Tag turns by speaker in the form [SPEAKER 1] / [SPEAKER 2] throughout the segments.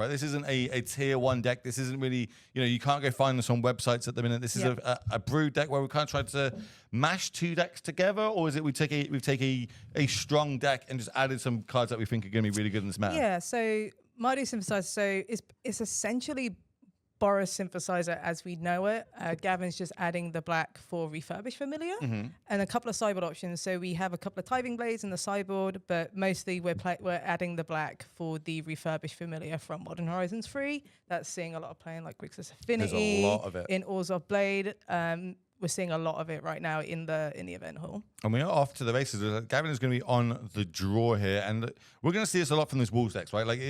[SPEAKER 1] right? This isn't a tier 1 deck. This isn't really, you can't go find this on websites at the minute. This is a brood deck where we kind of tried to mash 2 decks together, or is it we've taken a strong deck and just added some cards that we think are going to be really good in this meta?
[SPEAKER 2] Yeah, so Mighty Synthesizer, so it's essentially Boros Synthesizer as we know it. Gavin's just adding the black for Refurbished Familiar and a couple of sideboard options. So we have a couple of Tithing Blades in the sideboard, but mostly we're adding the black for the Refurbished Familiar from Modern Horizons 3. That's seeing a lot of playing like Grixis Affinity.
[SPEAKER 1] There's a lot of it.
[SPEAKER 2] In Orzhov Blade. We're seeing a lot of it right now in the event hall.
[SPEAKER 1] And we are off to the races. Gavin is going to be on the draw here, and we're going to see this a lot from this Wolves decks, right? Like,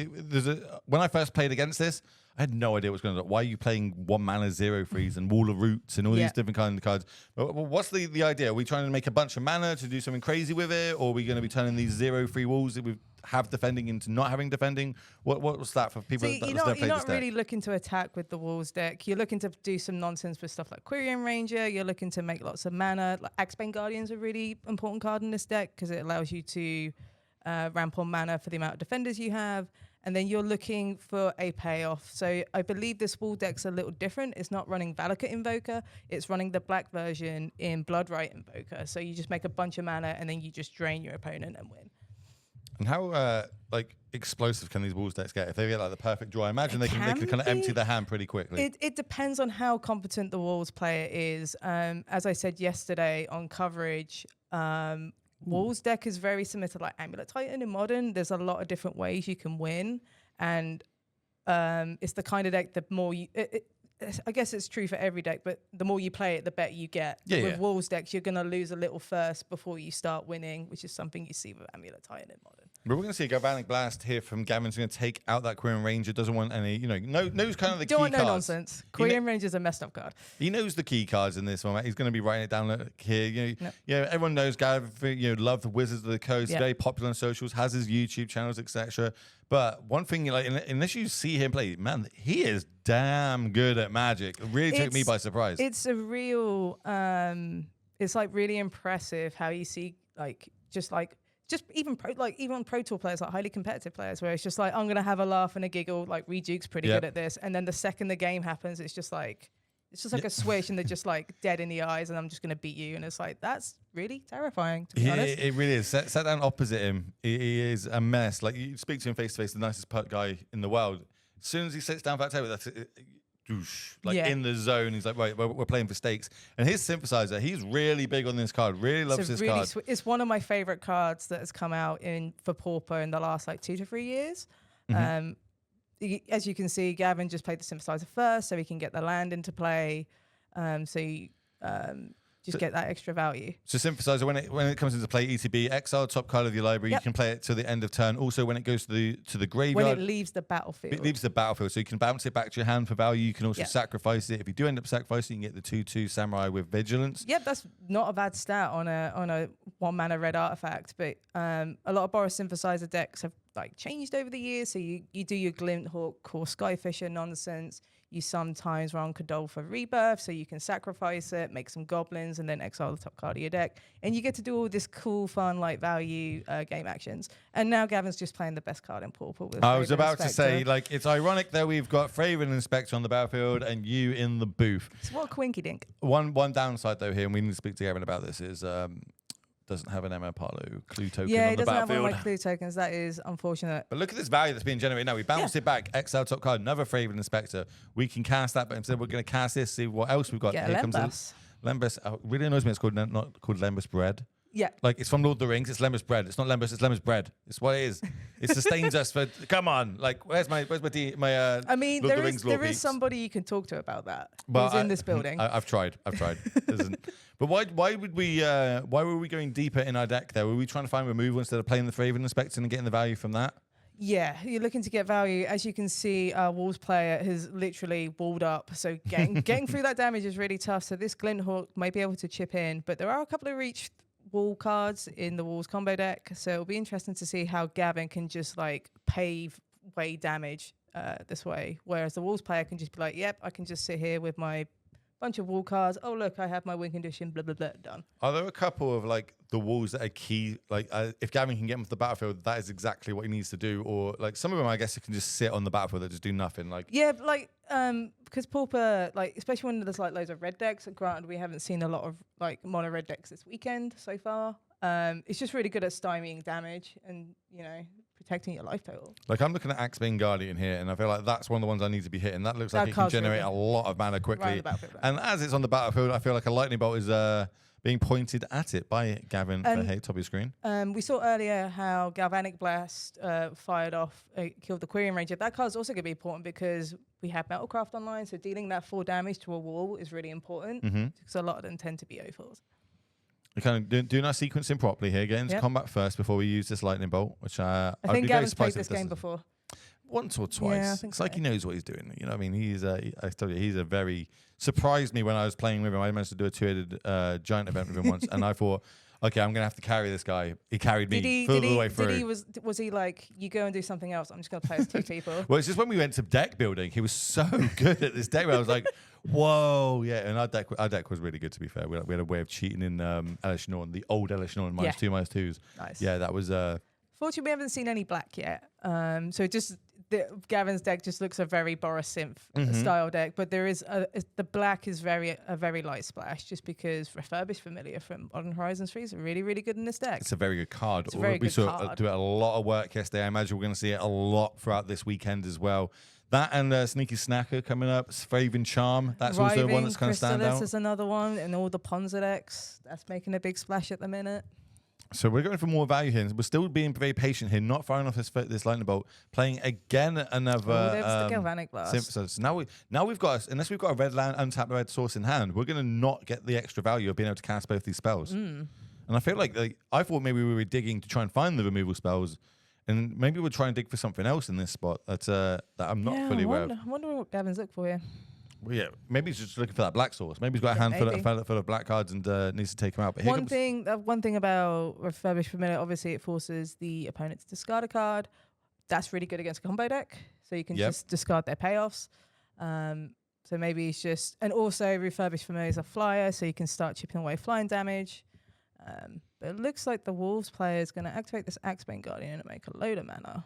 [SPEAKER 1] when I first played against this, I had no idea what's going on. Why are you playing 1 mana 0/3s and Wall of Roots and all these different kinds of cards? What's the idea? Are we trying to make a bunch of mana to do something crazy with it, or are we going to be turning these 0/3 walls that we have defending into not having defending? What's that for people that don't play this deck?
[SPEAKER 2] You're not really looking to attack with the Wolves deck. You're looking to do some nonsense with stuff like Quirion Ranger. You're looking to make lots of mana. Like Axebane Guardian's a really important card in this deck because it allows you to ramp on mana for the amount of defenders you have. And then you're looking for a payoff. So I believe this Wall deck's a little different. It's not running Valakut Invoker. It's running the black version in Bloodright Invoker. So you just make a bunch of mana and then you just drain your opponent and win.
[SPEAKER 1] And how explosive can these Wolves decks get? If they get like the perfect draw, I imagine they can kind of empty their hand pretty quickly.
[SPEAKER 2] It depends on how competent the Wolves player is. As I said yesterday on coverage, Wolves deck is very similar to like Amulet Titan in Modern. There's a lot of different ways you can win, and it's the kind of deck the more you. I guess it's true for every deck, but the more you play it, the better you get. With Wolves decks, you're going to lose a little first before you start winning, which is something you see with Amulet Titan in Modern.
[SPEAKER 1] But we're going to see a Galvanic Blast here from Gavin's going to take out that Quirion Ranger. Doesn't want any, knows kind of the key cards.
[SPEAKER 2] No nonsense. Quirion Ranger's a messed up card.
[SPEAKER 1] He knows the key cards in this one. He's going to be writing it down here. Everyone knows Gavin, love the Wizards of the Coast. Very popular on socials, has his YouTube channels, etc. But one thing, unless you see him play, man, he is damn good at Magic. It really took me by surprise.
[SPEAKER 2] It's a real, it's like really impressive how you see even Pro Tour players, like highly competitive players, where it's just like, I'm going to have a laugh and a giggle, like Reduke's pretty good at this. And then the second the game happens, it's just like a swish and they're just like dead in the eyes and I'm just going to beat you. And it's like, that's really terrifying, to be honest.
[SPEAKER 1] It really is. Sat down opposite him. He is a mess. Like, you speak to him face to face, the nicest guy in the world. As soon as he sits down for that table, that's it. In the zone. He's like, right, we're playing for stakes. And his Synthesizer, he's really big on this card. Really loves this card.
[SPEAKER 2] It's one of my favorite cards that has come out for Pauper in the last 2 to 3 years. As you can see, Gavin just played the Synthesizer first, so he can get the land into play. Just get that extra value.
[SPEAKER 1] So Synthesizer, when it comes into play, ETB, exile top card of your library. You can play it to the end of turn. Also, when it goes to the graveyard,
[SPEAKER 2] when it leaves the battlefield,
[SPEAKER 1] so you can bounce it back to your hand for value. You can also sacrifice it. If you do end up sacrificing, you can get the 2/2 Samurai with Vigilance.
[SPEAKER 2] Yep, that's not a bad stat on a 1 mana red artifact. But a lot of Boros Synthesizer decks have changed over the years. So you do your Glint Hawk or Skyfisher nonsense. You sometimes run Kadol for Rebirth, so you can sacrifice it, make some goblins, and then exile the top card of your deck. And you get to do all this cool, fun, value game actions. And now Gavin's just playing the best card in Pauper.
[SPEAKER 1] I was about to say, it's ironic that we've got Fraven Inspector on the battlefield and you in the booth.
[SPEAKER 2] So what a quinky dink.
[SPEAKER 1] One downside, though, here, and we need to speak to Gavin about this, is... doesn't have an Emma Apollo clue token on the battlefield.
[SPEAKER 2] Yeah, he doesn't have one of my clue tokens. That is unfortunate.
[SPEAKER 1] But look at this value that's being generated now. We bounced it back. Exile top card, another Fraven Inspector. We can cast that, but instead we're going to cast this, see what else we've got.
[SPEAKER 2] Here
[SPEAKER 1] comes Lembas. Really annoys me. It's not called Lembas Bread.
[SPEAKER 2] Yeah.
[SPEAKER 1] It's from Lord of the Rings. It's Lembas Bread. It's not Lembas. It's Lembas Bread. It's what it is. It sustains us for... Come on. Where's my Lord of the Rings
[SPEAKER 2] there is somebody you can talk to about that. Who's in this building.
[SPEAKER 1] I've tried. But why were we going deeper in our deck there? Were we trying to find removal instead of playing the Fraven Inspector and getting the value from that?
[SPEAKER 2] Yeah, you're looking to get value. As you can see, our Wolves player has literally walled up. So getting through that damage is really tough. So this Glint Hawk might be able to chip in. But there are a couple of reach wall cards in the Wolves combo deck. So it'll be interesting to see how Gavin can just pave way damage this way. Whereas the Wolves player can just be like, yep, I can just sit here with my bunch of wall cards. Oh, look, I have my win condition, blah, blah, blah, done.
[SPEAKER 1] Are there a couple of like the walls that are key? Like if Gavin can get them off the battlefield, that is exactly what he needs to do. Or like some of them, I guess, you can just sit on the battlefield that just do nothing. Like
[SPEAKER 2] Yeah, like because Pauper, like especially when there's like loads of red decks. Granted, we haven't seen a lot of like mono red decks this weekend so far. It's just really good at stymieing damage and protecting your life total.
[SPEAKER 1] Like I'm looking at Axebane Guardian here, and I feel like that's one of the ones I need to be hitting. That looks like it can generate a lot of mana quickly. And as it's on the battlefield, I feel like a lightning bolt is being pointed at it by Gavin for top of your screen.
[SPEAKER 2] We saw earlier how Galvanic Blast fired off, killed the Quirion Ranger. That card's also going to be important because we have Metalcraft online, so dealing that 4 damage to a wall is really important because a lot of them tend to be O4s.
[SPEAKER 1] We're kind of doing our sequencing properly here, getting into combat first before we use this lightning bolt, which I
[SPEAKER 2] think Gavin's played this game before.
[SPEAKER 1] Once or twice.
[SPEAKER 2] Yeah, I think
[SPEAKER 1] it's like he knows what he's doing. You know what I mean? I told you, he's a very... Surprised me when I was playing with him. I managed to do a 2-headed giant event with him once, and I thought, okay, I'm going to have to carry this guy. He carried me all the way through.
[SPEAKER 2] Was he like, you go and do something else, I'm just going to play as 2 people?
[SPEAKER 1] Well, it's just when we went to deck building, he was so good at this deck. I was like, whoa, yeah. And our deck was really good, to be fair. We had a way of cheating in Elish Norn, the old Elish Norn, -2, -2s.
[SPEAKER 2] Nice.
[SPEAKER 1] Yeah, that was...
[SPEAKER 2] Fortunately, we haven't seen any black yet. So just... Gavin's deck just looks a very Boris Synth style deck, but there is the black is a very light splash just because Refurbished Familiar from Modern Horizons 3 is really, really good in this deck.
[SPEAKER 1] It's a very good card.
[SPEAKER 2] It's a very
[SPEAKER 1] we
[SPEAKER 2] good
[SPEAKER 1] saw
[SPEAKER 2] card.
[SPEAKER 1] do a lot of work yesterday. I imagine we're going to see it a lot throughout this weekend as well. That and Sneaky Snacker coming up, Fraven Charm. That's also one that's going to stand out.
[SPEAKER 2] Is another one, and all the Ponza decks. That's making a big splash at the minute.
[SPEAKER 1] So we're going for more value here. We're still being very patient here, not firing off this lightning bolt, playing again another.
[SPEAKER 2] The Galvanic Blast.
[SPEAKER 1] So now we've got, unless we've got a red land, untapped red source in hand, we're going to not get the extra value of being able to cast both these spells. And I feel like I thought maybe we were digging to try and find the removal spells, and maybe we'll try and dig for something else in this spot that I'm not fully aware of.
[SPEAKER 2] I wonder what Gavin's looking for here.
[SPEAKER 1] Well, yeah, maybe he's just looking for that black source. Maybe he's got a handful of black cards and needs to take them out. But
[SPEAKER 2] one thing about Refurbished Familiar, obviously, it forces the opponent to discard a card. That's really good against a combo deck, so you can just discard their payoffs. So maybe it's just, and also Refurbished Familiar is a flyer, so you can start chipping away flying damage. But it looks like the Wolves player is going to activate this Axebane Guardian and make a load of mana.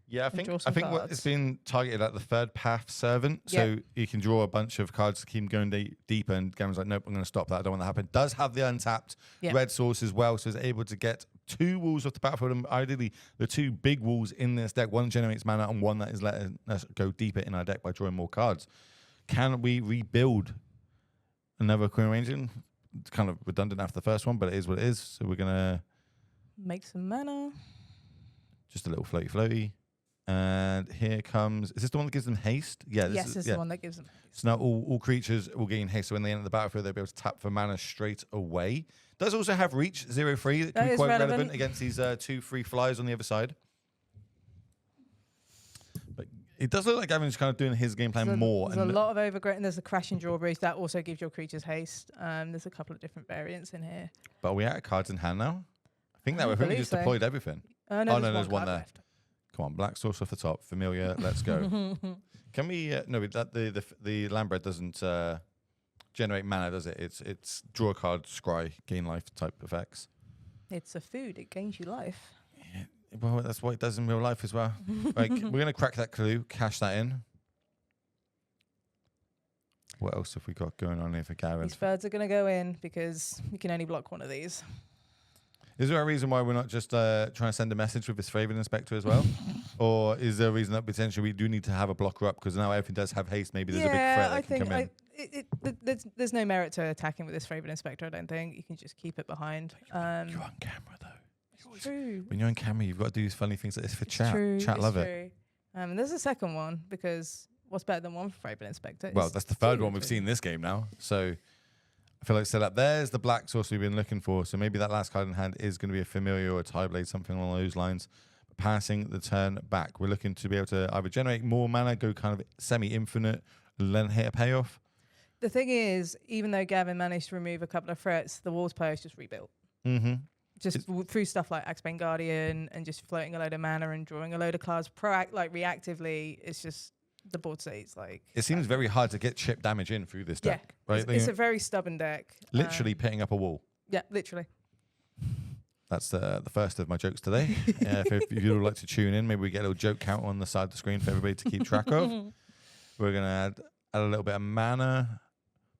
[SPEAKER 1] Yeah, I think it's been targeted at the third path servant, so you can draw a bunch of cards to keep him going deeper. And Gavin's like, nope, I'm going to stop that. I don't want that to happen. Does have the untapped red source as well, so is able to get 2 walls off the battlefield. And ideally, the 2 big walls in this deck. One generates mana, and one that is letting us go deeper in our deck by drawing more cards. Can we rebuild another Quirion Ranger? It's kind of redundant after the first one, but it is what it is. So we're gonna
[SPEAKER 2] make some mana.
[SPEAKER 1] Just a little floaty. And here comes... Is this the one that gives them haste? Yeah.
[SPEAKER 2] This is the one that gives them haste.
[SPEAKER 1] So now all creatures will gain haste. So when they enter the battlefield, they'll be able to tap for mana straight away. Does also have reach, 0/3. That can be quite relevant against these 2/3 flyers on the other side. But it does look like Gavin's kind of doing his game plan more.
[SPEAKER 2] There's a lot of overgrowth, and there's a crashing drawbridge. That also gives your creatures haste. There's a couple of different variants in here.
[SPEAKER 1] But are we out of cards in hand now? I think that we've just deployed everything.
[SPEAKER 2] No, there's one there. Left.
[SPEAKER 1] Come on, black source off the top. Familiar, let's go. Can we... no, the Lambred doesn't generate mana, does it? It's draw a card, scry, gain life type effects.
[SPEAKER 2] It's a food. It gains you life.
[SPEAKER 1] Yeah, well, that's what it does in real life as well. Right, we're going to crack that clue, cash that in. What else have we got going on here for Gavin?
[SPEAKER 2] These birds are going to go in because you can only block one of these.
[SPEAKER 1] Is there a reason why we're not just trying to send a message with this Fraven Inspector as well? Or is there a reason that potentially we do need to have a blocker up because now everything does have haste? Maybe there's a big threat that can come in.
[SPEAKER 2] There's no merit to attacking with this Fraven Inspector, I don't think. You can just keep it behind.
[SPEAKER 1] You're on camera, though.
[SPEAKER 2] It's true.
[SPEAKER 1] When you're on camera, you've got to do these funny things like this for chat.
[SPEAKER 2] True.
[SPEAKER 1] Chat love it.
[SPEAKER 2] And there's a second one because what's better than one Fraven Inspector?
[SPEAKER 1] Well, that's the third one we've seen this game now. So... I feel like set up. There's the black source we've been looking for. So maybe that last card in hand is going to be a Familiar or a Tieblade, something along those lines. But passing the turn back, we're looking to be able to either generate more mana, go kind of semi-infinite, then hit a payoff.
[SPEAKER 2] The thing is, even though Gavin managed to remove a couple of threats, the Wolves player is just rebuilt. Just through stuff like Axebane Guardian and just floating a load of mana and drawing a load of cards reactively. It's just the board states. Like
[SPEAKER 1] It seems very hard to get chip damage in through this
[SPEAKER 2] yeah,
[SPEAKER 1] deck. Right?
[SPEAKER 2] it's a very stubborn deck.
[SPEAKER 1] Literally pitting up a wall.
[SPEAKER 2] Yeah, literally.
[SPEAKER 1] That's the first of my jokes today. If you would like to tune in, maybe we get a little joke count on the side of the screen for everybody to keep track of. We're going to add a little bit of mana.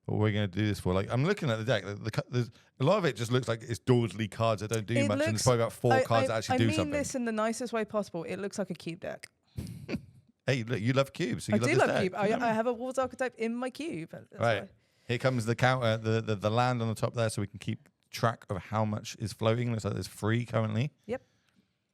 [SPEAKER 1] What we're going to do this for? Like, I'm looking at the deck. There's a lot of it just looks like it's Dawdley cards that don't do much. And there's probably about four cards that actually do something.
[SPEAKER 2] I mean this in the nicest way possible. It looks like a cube deck.
[SPEAKER 1] Hey, look, you love cubes. So
[SPEAKER 2] I
[SPEAKER 1] you
[SPEAKER 2] do
[SPEAKER 1] love
[SPEAKER 2] love
[SPEAKER 1] this
[SPEAKER 2] cube.
[SPEAKER 1] deck.
[SPEAKER 2] I have a Wolves archetype in my cube. That's
[SPEAKER 1] Right.
[SPEAKER 2] why.
[SPEAKER 1] Here comes the counter, the land on the top there, so we can keep track of how much is floating. Looks like there's 3 currently.
[SPEAKER 2] Yep.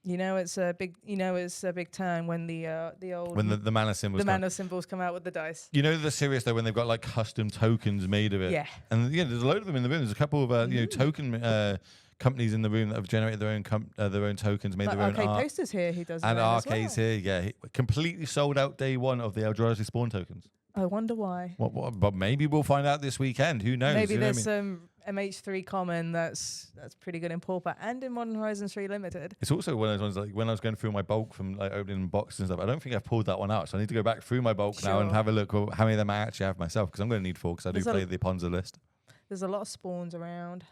[SPEAKER 2] You know it's a big. You know it's a big turn when the old
[SPEAKER 1] When the mana symbols.
[SPEAKER 2] mana symbols come out with the dice.
[SPEAKER 1] You know they're serious though when they've got like custom tokens made of it.
[SPEAKER 2] Yeah.
[SPEAKER 1] And yeah, there's a load of them in the room. There's a couple of token companies in the room that have generated their own tokens, made
[SPEAKER 2] Like
[SPEAKER 1] their own
[SPEAKER 2] Arcade
[SPEAKER 1] art.
[SPEAKER 2] Posters here who does
[SPEAKER 1] And
[SPEAKER 2] that as
[SPEAKER 1] Arcade's
[SPEAKER 2] well.
[SPEAKER 1] here, yeah, completely sold out day 1 of the Eldrazi spawn tokens.
[SPEAKER 2] I wonder why.
[SPEAKER 1] But maybe we'll find out this weekend. Who knows?
[SPEAKER 2] Maybe
[SPEAKER 1] You know what
[SPEAKER 2] there's
[SPEAKER 1] I mean?
[SPEAKER 2] some MH3 common that's pretty good in Pauper and in Modern Horizons 3 Limited.
[SPEAKER 1] It's also one of those ones like when I was going through my bulk from like opening boxes and stuff. I don't think I've pulled that one out, so I need to go back through my bulk now and
[SPEAKER 2] Sure.
[SPEAKER 1] have a look at how many of them I actually have myself because I'm going to need 4 because I do
[SPEAKER 2] There's a-
[SPEAKER 1] play the Ponza list.
[SPEAKER 2] There's a lot of spawns around.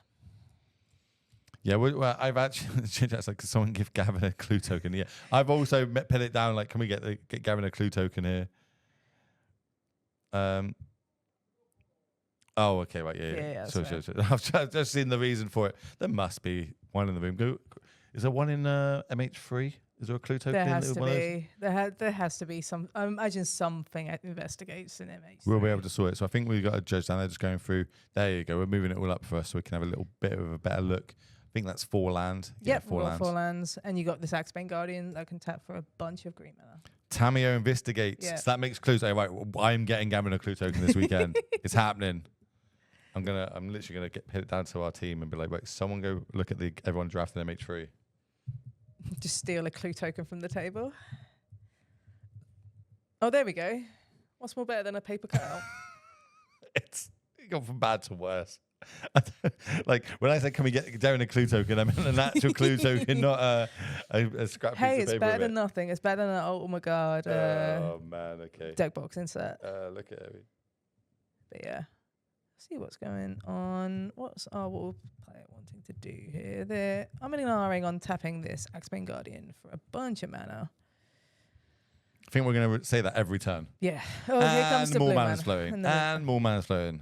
[SPEAKER 1] Yeah, well, I've actually it's like someone give Gavin a clue token. Yeah, I've also pin it down. Like, can we get Gavin a clue token here? Oh, okay, right, yeah.
[SPEAKER 2] that's
[SPEAKER 1] So,
[SPEAKER 2] fair.
[SPEAKER 1] I've just seen the reason for it. There must be one in the room. Is there one in MH3? Is there a clue token?
[SPEAKER 2] There has to
[SPEAKER 1] One of those?
[SPEAKER 2] be. There has to be some. I imagine something that investigates in MH.
[SPEAKER 1] We'll be able to sort it. So I think we've got a judge down there just going through. There you go. We're moving it all up for us so we can have a little bit of a better look. I think that's 4 land.
[SPEAKER 2] Yep,
[SPEAKER 1] yeah, 4 lands.
[SPEAKER 2] 4 lands, and you got this Axebane Guardian that can tap for a bunch of green mana.
[SPEAKER 1] Tamio investigates.
[SPEAKER 2] Yeah.
[SPEAKER 1] So that makes clues. Oh, right, I'm getting Gavin a clue token this weekend. It's happening. I'm literally gonna hit it down to our team and be like, wait, someone go look at everyone drafting MH3.
[SPEAKER 2] Just steal a clue token from the table. Oh, there we go. What's more better than a paper cutout?
[SPEAKER 1] It's gone from bad to worse. Like when I said, "Can we get Darren a clue token?" I meant an actual clue token, not a scrap piece
[SPEAKER 2] Hey,
[SPEAKER 1] of
[SPEAKER 2] it's
[SPEAKER 1] paper.
[SPEAKER 2] better than nothing. It's better than an Ultimate Guard
[SPEAKER 1] Oh man, okay.
[SPEAKER 2] deck box insert.
[SPEAKER 1] Look at it.
[SPEAKER 2] But yeah, see what's going on. What's our Wolf player wanting to do here? They're umming on tapping this Axebane Guardian for a bunch of mana.
[SPEAKER 1] I think we're going to say that every turn.
[SPEAKER 2] Yeah. Oh, here comes the
[SPEAKER 1] more
[SPEAKER 2] blue
[SPEAKER 1] mana's
[SPEAKER 2] mana.
[SPEAKER 1] flowing.
[SPEAKER 2] then
[SPEAKER 1] And more mana's flowing.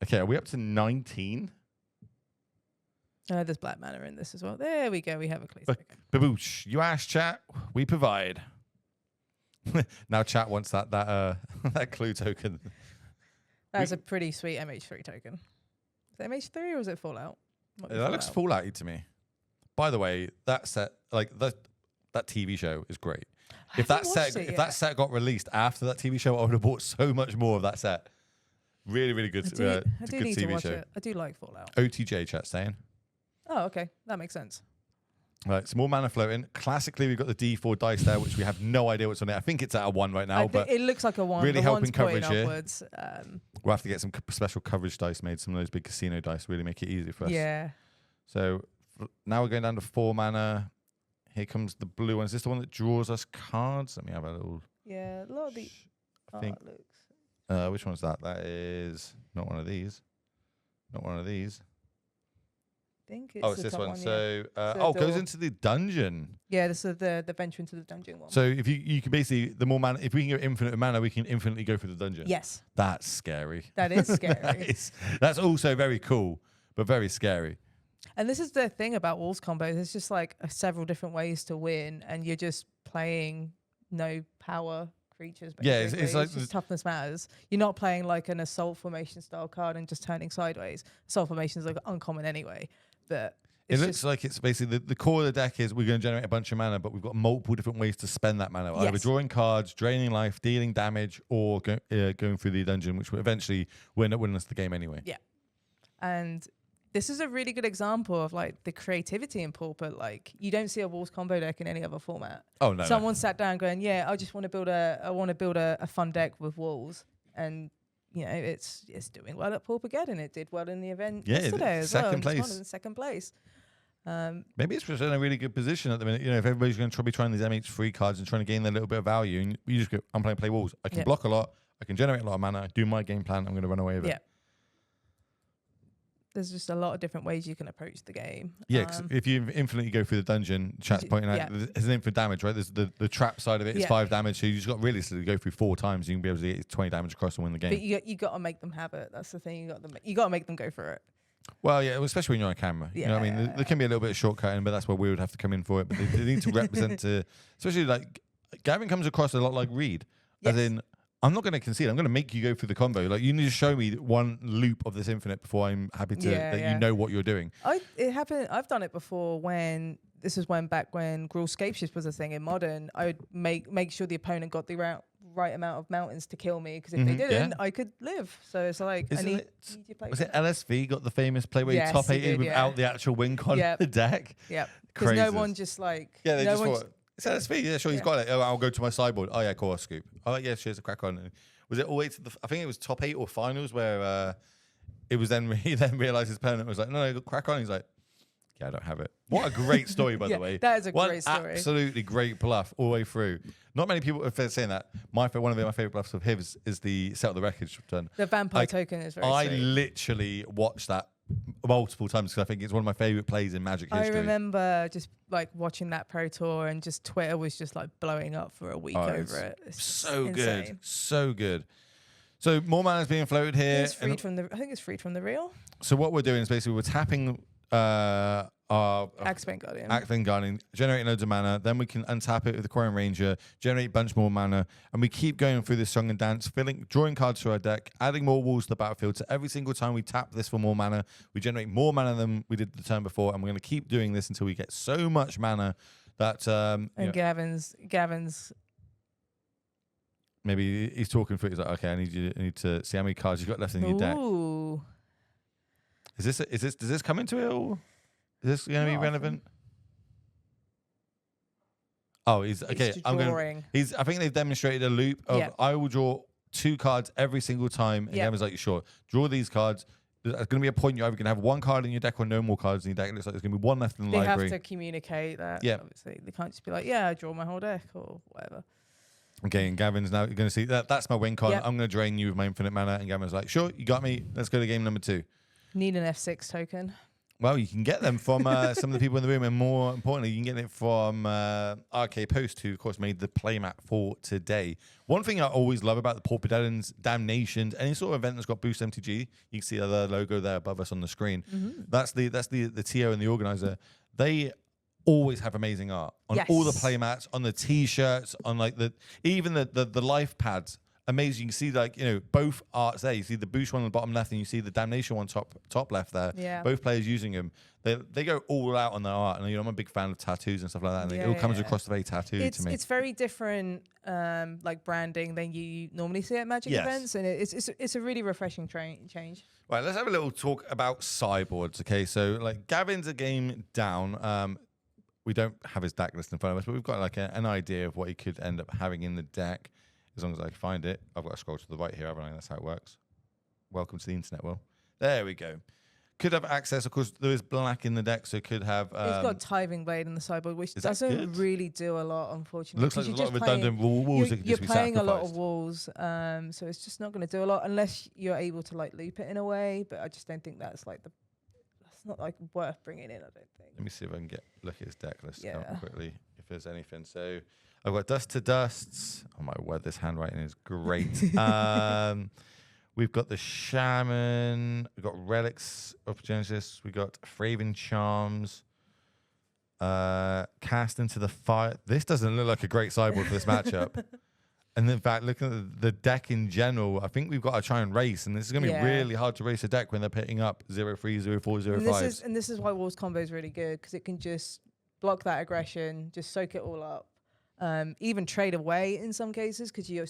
[SPEAKER 1] Okay, are we up to 19?
[SPEAKER 2] there's black mana in this as well. There we go. We have a clue
[SPEAKER 1] Look,
[SPEAKER 2] token.
[SPEAKER 1] Baboosh, you ask chat, we provide. Now chat wants that that clue token.
[SPEAKER 2] That's a pretty sweet MH3 token. Is it MH3 or is it Fallout? Might be
[SPEAKER 1] That looks Fallout-y to me. By the way, that set, like that TV show is great. If that set got released after that TV show, I would have bought so much more of that set. Really, really good.
[SPEAKER 2] I do
[SPEAKER 1] good
[SPEAKER 2] need
[SPEAKER 1] TV
[SPEAKER 2] to watch
[SPEAKER 1] show.
[SPEAKER 2] it. I do like Fallout.
[SPEAKER 1] OTJ chat saying.
[SPEAKER 2] Oh, okay. That makes sense.
[SPEAKER 1] Right, some more mana floating. Classically, we've got the D4 dice there, which we have no idea what's on it. I think it's at a 1 right now, but
[SPEAKER 2] it looks like a 1.
[SPEAKER 1] really
[SPEAKER 2] The
[SPEAKER 1] helping
[SPEAKER 2] one's pointing
[SPEAKER 1] coverage here.
[SPEAKER 2] upwards.
[SPEAKER 1] we'll have to get some special coverage dice made, some of those big casino dice, really make it easy for us.
[SPEAKER 2] Yeah.
[SPEAKER 1] So now we're going down to 4 mana. Here comes the blue one. Is this the one that draws us cards? Let me have a little...
[SPEAKER 2] Yeah, a lot of the
[SPEAKER 1] I think-
[SPEAKER 2] looks.
[SPEAKER 1] which one's that? That is not one of these. Not one of these.
[SPEAKER 2] I think it's
[SPEAKER 1] It's
[SPEAKER 2] the
[SPEAKER 1] this
[SPEAKER 2] top
[SPEAKER 1] one.
[SPEAKER 2] yeah.
[SPEAKER 1] So,
[SPEAKER 2] So
[SPEAKER 1] goes
[SPEAKER 2] door.
[SPEAKER 1] into the dungeon.
[SPEAKER 2] Yeah, this is the venture into the dungeon one.
[SPEAKER 1] So if you can basically, the more mana, if we can go infinite mana, we can infinitely go through the dungeon.
[SPEAKER 2] Yes,
[SPEAKER 1] That's scary.
[SPEAKER 2] that is scary.
[SPEAKER 1] That's also very cool, but very scary.
[SPEAKER 2] And this is the thing about Wolves combos. It's just like several different ways to win, and you're just playing no power creatures.
[SPEAKER 1] Yeah, it's
[SPEAKER 2] basically.
[SPEAKER 1] like
[SPEAKER 2] just toughness matters. You're not playing like an assault formation style card and just turning sideways. Assault formation is like uncommon anyway, but
[SPEAKER 1] It looks like it's basically the core of the deck is we're going to generate a bunch of mana, but we've got multiple different ways to spend that mana. Either
[SPEAKER 2] Yes.
[SPEAKER 1] drawing cards, draining life, dealing damage, or going through the dungeon, which will eventually win us the game anyway.
[SPEAKER 2] Yeah. And this is a really good example of like the creativity in Pauper. Like you don't see a Wolves combo deck in any other format.
[SPEAKER 1] Oh no!
[SPEAKER 2] Someone sat down going, "Yeah, I just want to build a fun deck with Wolves," and you know it's doing well at Paupergeddon. It did well in the event
[SPEAKER 1] Yeah,
[SPEAKER 2] yesterday as well.
[SPEAKER 1] second
[SPEAKER 2] It's
[SPEAKER 1] place.
[SPEAKER 2] won in second place.
[SPEAKER 1] Maybe it's just in a really good position at the minute. You know, if everybody's going to be trying these MH3 cards and trying to gain a little bit of value, and you just go, I'm playing play walls. I can block a lot. I can generate a lot of mana. Do my game plan. I'm going to run away with it.
[SPEAKER 2] Yeah. There's just a lot of different ways you can approach the game.
[SPEAKER 1] Yeah, 'cause if you infinitely go through the dungeon, chat's pointing out there's an infinite damage, right? There's the trap side of it is 5 damage, so you just got realistically to go through 4 times. You can be able to get 20 damage across and win the game.
[SPEAKER 2] But you got to make them have it. That's the thing. You got to make them go for it.
[SPEAKER 1] Well, yeah, especially when you're on camera.
[SPEAKER 2] Yeah.
[SPEAKER 1] You know what I mean? There can be a little bit of shortcutting, but that's where we would have to come in for it. But they need to represent especially like Gavin comes across a lot like Reed, as in, I'm not going to concede. I'm going to make you go through the combo. Like, you need to show me one loop of this infinite before I'm happy to you know what you're doing.
[SPEAKER 2] It happened. I've done it before when back when Gruul Scapeship was a thing in Modern. I would make sure the opponent got the right amount of mountains to kill me, because if they didn't, I could live. So it's like, I need you play.
[SPEAKER 1] Was it LSV got the famous play where he top 8'd without the actual win on the deck?
[SPEAKER 2] Yeah, because no one just like
[SPEAKER 1] they just thought. It's LSV, yeah, sure, he's got it. Oh, I'll go to my sideboard. Oh, yeah, cool, I'll scoop. Oh, yeah, cheers, a crack on. Was it always, I think it was top 8 or finals where it was then, he then realised his opponent was like, no, crack on. He's like, yeah, I don't have it. What a great story, by the way.
[SPEAKER 2] That is a great story.
[SPEAKER 1] Absolutely great bluff all the way through. Not many people, if they're saying that, one of my favourite bluffs of his is the Settle the Wreckage done.
[SPEAKER 2] The vampire token is very
[SPEAKER 1] I
[SPEAKER 2] sweet.
[SPEAKER 1] literally watched that multiple times because I think it's one of my favourite plays in Magic history.
[SPEAKER 2] I remember just like watching that Pro Tour, and just Twitter was just like blowing up for a week over it. It's
[SPEAKER 1] so
[SPEAKER 2] insane.
[SPEAKER 1] good. So good. So more mana is being floated here.
[SPEAKER 2] It's freed from I think it's freed from the real.
[SPEAKER 1] So what we're doing is basically we're tapping our
[SPEAKER 2] Axebane Guardian.
[SPEAKER 1] Axebane Guardian, generating loads of mana. Then we can untap it with the Quarrying Ranger, generate a bunch more mana, and we keep going through this song and dance, drawing cards to our deck, adding more walls to the battlefield. So every single time we tap this for more mana, we generate more mana than we did the turn before, and we're going to keep doing this until we get so much mana that
[SPEAKER 2] and Gavin's
[SPEAKER 1] maybe he's talking through. He's like, okay, I need to see how many cards you've got left in your deck.
[SPEAKER 2] Ooh.
[SPEAKER 1] Does this come into it all? Is this going to be relevant? Oh, he's okay. I think they've demonstrated a loop of I will draw 2 cards every single time. And Gavin's like, sure, draw these cards. There's going to be a point you're either going to have 1 card in your deck or no more cards in your deck. It looks like there's going to be 1 left in the library.
[SPEAKER 2] They have to communicate that. Yeah, obviously they can't just be like, I draw my whole deck or whatever.
[SPEAKER 1] Okay, and Gavin's now going to see that's my win card. I'm going to drain you with my infinite mana. And Gavin's like, sure, you got me. Let's go to game number 2.
[SPEAKER 2] Need an F6 token.
[SPEAKER 1] Well, you can get them from some of the people in the room, and more importantly, you can get it from RK Post, who, of course, made the playmat for today. One thing I always love about the Paupergeddons, Damnations, any sort of event that's got Boost MTG, you can see the logo there above us on the screen. Mm-hmm. That's the TO and the organizer. They always have amazing art on all the playmats, on the T-shirts, on like even the life pads. Amazing. You can see both arts there. You see the Boost one on the bottom left, and you see the Damnation one top left there. Yeah. Both players using them. They go all out on their art, and I'm a big fan of tattoos and stuff like that. And it all comes across very tattooed to me. It's
[SPEAKER 2] very different, like branding than you normally see at Magic events, and it's a really refreshing change.
[SPEAKER 1] Right, let's have a little talk about sideboards. Okay, so like Gavin's a game down. We don't have his deck list in front of us, but we've got like an idea of what he could end up having in the deck. As long as I can find it. I've got to scroll to the right here, haven't I? That's how it works. Welcome to the internet, Will. There we go. Could have access. Of course, there is black in the deck, so could have...
[SPEAKER 2] It's got Tithing Blade in the sideboard, which doesn't really do a lot, unfortunately.
[SPEAKER 1] Looks like a lot of redundant walls.
[SPEAKER 2] You're playing a lot of walls, so it's just not going to do a lot unless you're able to like loop it in a way, but I just don't think that's not like worth bringing in, I don't think.
[SPEAKER 1] Let me see if I can look at his deck list out quickly, if there's anything. So... I've got Dust to Dusts. Oh my word, this handwriting is great. We've got the Shaman. We've got Relics of Genesis. We've got Fraven Charms. Cast into the Fire. This doesn't look like a great sideboard for this matchup. And in fact, looking at the deck in general, I think we've got to try and race. And this is going to be really hard to race a deck when they're pitting up 0-3, 0-4, 0-5.
[SPEAKER 2] And this is why Walls combo is really good, because it can just block that aggression, just soak it all up. Even trade away in some cases, because you're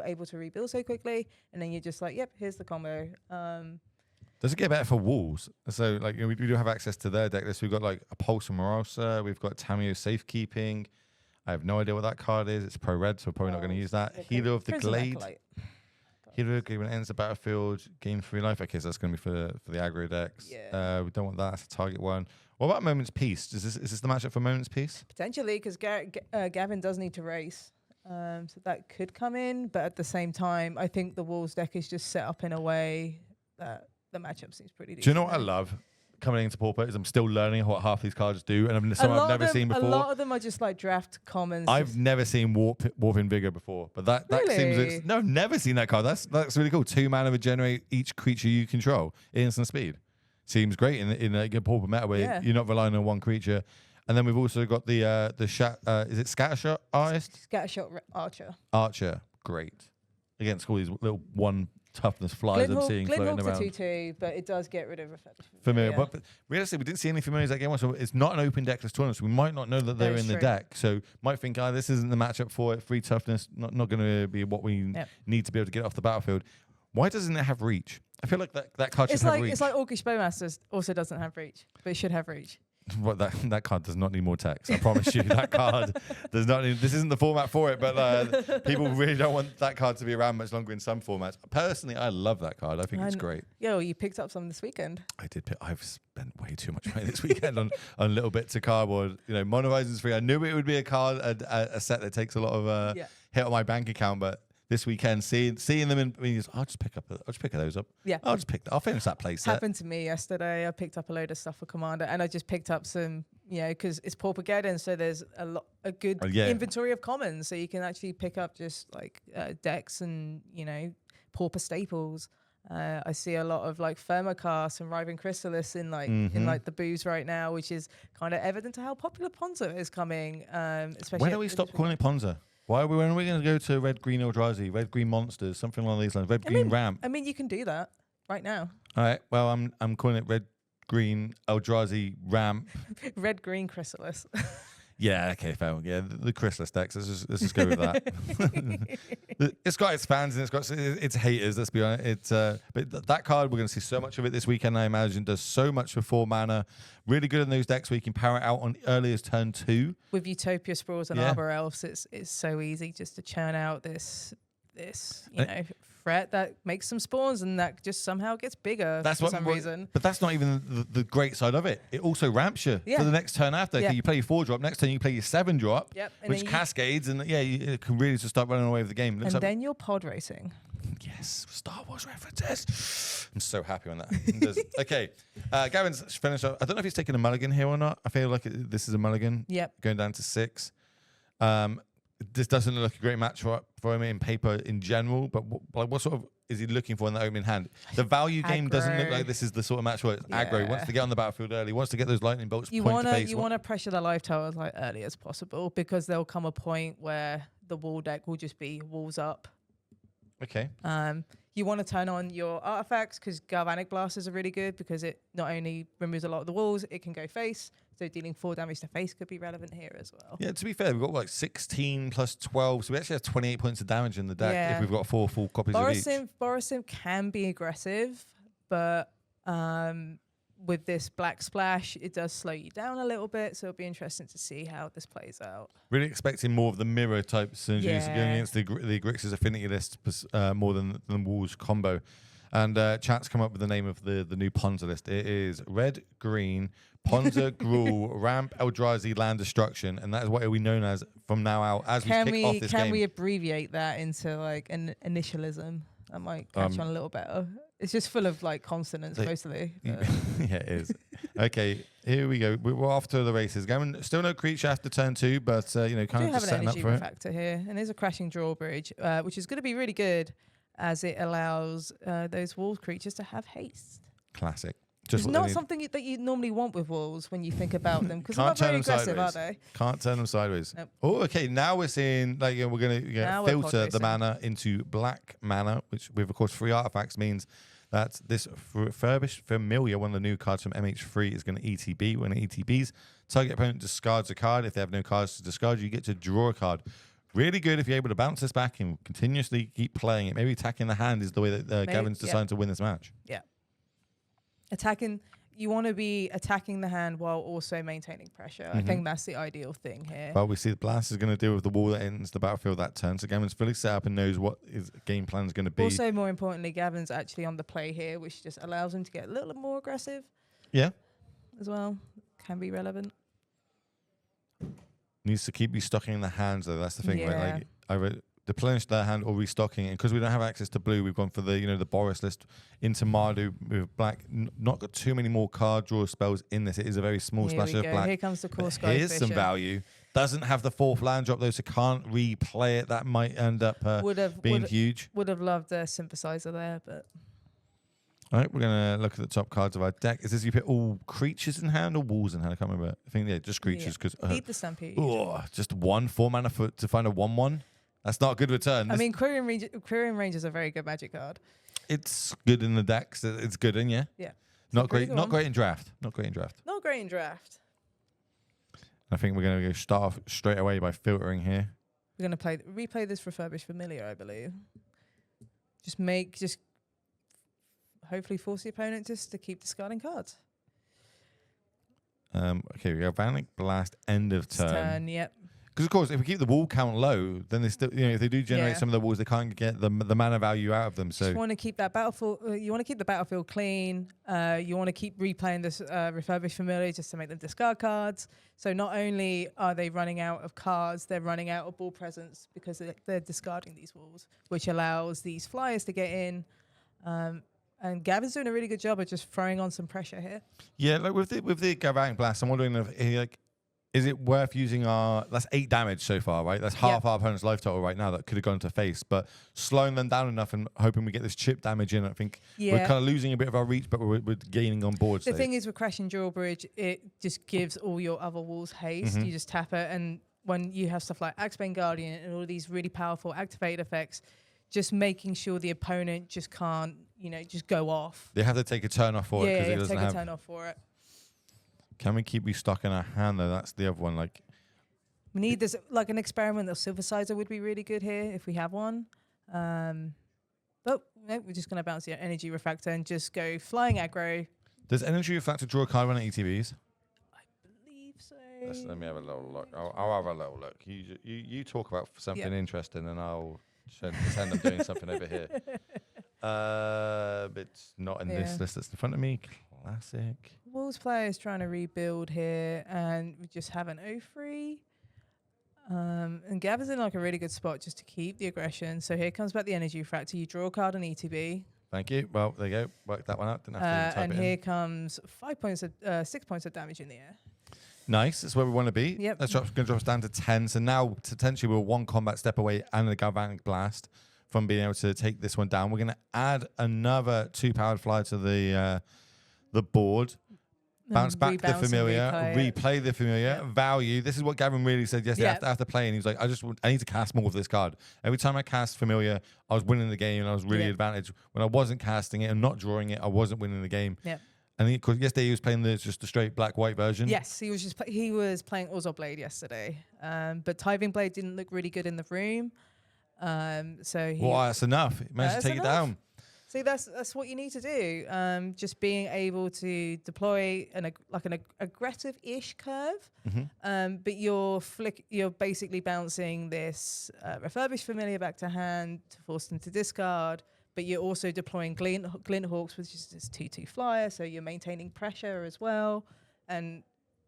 [SPEAKER 2] able to rebuild so quickly, and then you're just like, yep, here's the combo.
[SPEAKER 1] Does it get better for Wolves? So like we do have access to their deck list. We've got like a Pulse of Morosa. We've got Tamio Safekeeping. I have no idea what that card is. It's pro red, so we're probably not going to use that. Healer of the Glade. Hero when it ends the battlefield, gain 3 life. Okay, so that's going to be for the aggro decks.
[SPEAKER 2] Yeah.
[SPEAKER 1] We don't want that. That's a target one. What about Moment's Peace? Is this the matchup for Moment's Peace?
[SPEAKER 2] Potentially, because Gavin does need to race. So that could come in. But at the same time, I think the Wolves deck is just set up in a way that the matchup seems pretty decent.
[SPEAKER 1] Do you know what I love? Coming into Pauper is I'm still learning what half these cards do, and some I've never seen before.
[SPEAKER 2] A lot of them are just like draft commons.
[SPEAKER 1] I've never seen Warping Vigor before, but that
[SPEAKER 2] Really?
[SPEAKER 1] seems no, I've never seen that card. That's really cool. 2 mana regenerate each creature you control, instant speed. Seems great in a good Pauper meta where you're not relying on one creature. And then we've also got the is it Scattershot Artist?
[SPEAKER 2] Scattershot Archer.
[SPEAKER 1] Archer, great against all these little 1 toughness flies I'm seeing floating around.
[SPEAKER 2] 2/2, but it does get rid of
[SPEAKER 1] Familiar. But realistically, we didn't see any familiars that game one, so it's not an open deck this tournament, so we might not know that they're in the deck. So might think, this isn't the matchup for it. 3 toughness, not going to be what we need to be able to get off the battlefield. Why doesn't it have reach? I feel like that card should have reach.
[SPEAKER 2] It's like Orcish Bowmasters also doesn't have reach, but it should have reach.
[SPEAKER 1] Well, that card does not need more text. I promise you, that card does not need. This isn't the format for it, but people really don't want that card to be around much longer in some formats. Personally, I love that card. I think it's great.
[SPEAKER 2] Yeah, well, you picked up some this weekend.
[SPEAKER 1] I did. I've spent way too much money this weekend on little bits of cardboard. Mono Horizons 3. I knew it would be a card, a set that takes a lot of hit on my bank account, but this weekend, seeing them in, I'll just pick those up.
[SPEAKER 2] Yeah,
[SPEAKER 1] I'll finish that play set.
[SPEAKER 2] Happened to me yesterday. I picked up a load of stuff for Commander, and I just picked up some, because it's Paupergeddon, so there's a good inventory of commons, so you can actually pick up just like decks and Pauper staples. I see a lot of like Thermocast and Riving Chrysalis in the booze right now, which is kind of evident to how popular Ponza is coming. Especially
[SPEAKER 1] when do we stop calling it Ponza? When are we going to go to Red Green Eldrazi, Red Green Monsters, something along these lines? Red Green Ramp.
[SPEAKER 2] I mean, you can do that right now.
[SPEAKER 1] All right. Well, I'm calling it Red Green Eldrazi Ramp.
[SPEAKER 2] Red Green Chrysalis.
[SPEAKER 1] Yeah. Okay. Fair. Yeah. The Chrysalis decks. Let's just go with that. It's got its fans and it's got its haters. Let's be honest. But that card we're going to see so much of it this weekend. I imagine does so much for 4 mana. Really good in those decks where you can power it out on early as turn 2.
[SPEAKER 2] With Utopia Sprawls and Arbor Elves, it's so easy just to churn out this threat that makes some spawns and that just somehow gets bigger for some reason. But
[SPEAKER 1] that's not even the great side of it. It also ramps you for the next turn after. You play your 4-drop, next turn you play your 7-drop, which cascades, and it can really just start running away with the game.
[SPEAKER 2] And then you're pod racing.
[SPEAKER 1] Yes, Star Wars references. I'm so happy on that. Okay, Gavin's finished up. I don't know if he's taking a mulligan here or not. I feel like this is a mulligan.
[SPEAKER 2] Yep.
[SPEAKER 1] Going down to 6. This doesn't look like a great match for him in paper in general, but what sort of is he looking for in the opening hand? The value game doesn't look like this is the sort of match where it's aggro. He wants to get on the battlefield early. He wants to get those lightning bolts
[SPEAKER 2] You want to pressure the life towers like early as possible, because there'll come a point where the wall deck will just be walls up.
[SPEAKER 1] Okay.
[SPEAKER 2] You want to turn on your artifacts because Galvanic Blasters are really good because it not only removes a lot of the walls, it can go face. So dealing 4 damage to face could be relevant here as well.
[SPEAKER 1] Yeah, to be fair, we've got like 16 plus 12. So we actually have 28 points of damage in the deck if we've got 4 full copies of each.
[SPEAKER 2] Borisynth can be aggressive, but with this Black Splash, it does slow you down a little bit. So it'll be interesting to see how this plays out.
[SPEAKER 1] Really expecting more of the mirror type synergies going against the Grixis Affinity list more than the Walls combo. And chat's come up with the name of the new Ponza list. It is Red Green Ponza Gruul Ramp Eldrazi Land Destruction, and that is what it will be known as from now out as we kick off this game.
[SPEAKER 2] Can we abbreviate that into like an initialism? That might catch on a little better. It's just full of like consonants mostly.
[SPEAKER 1] Yeah, it is. Okay, here we go. We're off to the races. Going still no creature after turn 2, but kind of just setting up for it.
[SPEAKER 2] Have an energy factor here, and there's a crashing drawbridge, which is going to be really good as it allows those wall creatures to have haste.
[SPEAKER 1] Classic.
[SPEAKER 2] It's not something that you normally want with walls when you think about them, because they're not very aggressive, are they?
[SPEAKER 1] Can't turn them sideways.
[SPEAKER 2] Nope.
[SPEAKER 1] Oh, okay. Now we're seeing we're going to filter the mana into black mana, which with of course 3 artifacts means that this Refurbished Familiar, one of the new cards from MH3, is going to ETB. When it ETBs, target opponent discards a card. If they have no cards to discard, you get to draw a card. Really good if you're able to bounce this back and continuously keep playing it. Maybe attacking the hand is the way that Gavin's decided to win this match.
[SPEAKER 2] Yeah. Attacking, you want to be attacking the hand while also maintaining pressure. I think that's the ideal thing here.
[SPEAKER 1] Well, we see the blast is going to deal with the wall that ends the battlefield that turn. So Gavin's fully set up and knows what his game plan is going to be.
[SPEAKER 2] Also, more importantly, Gavin's actually on the play here, which just allows him to get a little more aggressive.
[SPEAKER 1] Yeah.
[SPEAKER 2] As well. Can be relevant.
[SPEAKER 1] Needs to keep restocking the hands, though. That's the thing, right?
[SPEAKER 2] Yeah.
[SPEAKER 1] Like, either deplenish their hand or restocking. And because we don't have access to blue, we've gone for the, the Boris list into Mardu with black. Not got too many more card draw spells in this. It is a very small
[SPEAKER 2] Here
[SPEAKER 1] splash
[SPEAKER 2] we
[SPEAKER 1] of
[SPEAKER 2] go.
[SPEAKER 1] black.
[SPEAKER 2] Here comes the core
[SPEAKER 1] But
[SPEAKER 2] sky
[SPEAKER 1] here's some
[SPEAKER 2] Fisher.
[SPEAKER 1] value. Doesn't have the 4th land drop, though, so can't replay it. That might end up being huge.
[SPEAKER 2] Would have loved a synthesizer there, but...
[SPEAKER 1] All right, we're going to look at the top cards of our deck. Is this you put all creatures in hand or walls in hand? I can't remember. I think, just creatures. Because
[SPEAKER 2] need the Stampede.
[SPEAKER 1] just 4 mana to find a 1/1. That's not a good return.
[SPEAKER 2] I mean, Quirion Range is a very good Magic card.
[SPEAKER 1] It's good in the decks. It's good in, yeah?
[SPEAKER 2] Yeah.
[SPEAKER 1] Not great. Not great in draft. Not great in draft.
[SPEAKER 2] Not great in draft.
[SPEAKER 1] I think we're going to go start off straight away by filtering here.
[SPEAKER 2] We're going to replay this Refurbished Familiar, I believe. Just hopefully force the opponent just to keep discarding cards.
[SPEAKER 1] Okay, we go Vanic Blast, end of turn.
[SPEAKER 2] Yep.
[SPEAKER 1] Because of course, if we keep the wall count low, then they still, if they do generate some of the walls, they can't get the mana value out of them. So
[SPEAKER 2] you want to keep that battlefield. You want to keep the battlefield clean. You want to keep replaying this Refurbished Familiar just to make them discard cards. So not only are they running out of cards, they're running out of ball presence because they're discarding these walls, which allows these flyers to get in. And Gavin's doing a really good job of just throwing on some pressure here.
[SPEAKER 1] Yeah, like with the Galvanic Blast, I'm wondering if is it worth using that's 8 damage so far, right? That's half our opponent's life total right now that could have gone to face, but slowing them down enough and hoping we get this chip damage in. I think we're kind of losing a bit of our reach, but we're gaining on board.
[SPEAKER 2] The thing is with Crashing Drawbridge, it just gives all your other walls haste. You just tap it, and when you have stuff like Axebane Guardian and all these really powerful activated effects, just making sure the opponent just can't, just go off.
[SPEAKER 1] They have to take a turn off for it because it doesn't have.
[SPEAKER 2] Take a turn off for it.
[SPEAKER 1] Can we keep restocking our hand though? That's the other one. Like
[SPEAKER 2] we need this, like an experimental synthesizer would be really good here if we have one. But no, we're just gonna bounce the energy refractor and just go flying aggro.
[SPEAKER 1] Does energy refractor draw a card when it ETBs?
[SPEAKER 2] I believe so.
[SPEAKER 1] Let me have a little look. I'll have a little look. You talk about something interesting, and I'll pretend I'm doing something over here. It's not in this list that's in front of me. Classic.
[SPEAKER 2] Wolves player is trying to rebuild here, and we just have an 0-3. And Gavin's in like a really good spot just to keep the aggression. So here comes back the energy refractor. You draw a card on ETB.
[SPEAKER 1] Thank you. Well, there you go. Worked that one out. Didn't have to type
[SPEAKER 2] and
[SPEAKER 1] it
[SPEAKER 2] here
[SPEAKER 1] in.
[SPEAKER 2] comes 6 points of damage in the air.
[SPEAKER 1] Nice. That's where we want to be.
[SPEAKER 2] Yep.
[SPEAKER 1] That's going to drop us down to 10. So now, potentially, we're 1 combat step away and a Galvanic Blast from being able to take this one down. We're going to add another 2 powered flyer to the board. Bounce back the familiar, replay the familiar, value. This is what Gavin really said yesterday after playing. He was like, I need to cast more of this card. Every time I cast familiar, I was winning the game and I was really advantaged. When I wasn't casting it and not drawing it, I wasn't winning the game.
[SPEAKER 2] Yeah.
[SPEAKER 1] And yesterday he was playing just the straight black-white version.
[SPEAKER 2] Yes, he was playing Ozor Blade yesterday. But Tithing Blade didn't look really good in the room. So
[SPEAKER 1] that's enough. He managed to take it down.
[SPEAKER 2] See, that's what you need to do. Just being able to deploy an aggressive-ish curve, but you're basically bouncing this Refurbished Familiar back to hand to force them to discard. But you're also deploying Glint Hawks, which is this 2/2 flyer, so you're maintaining pressure as well. And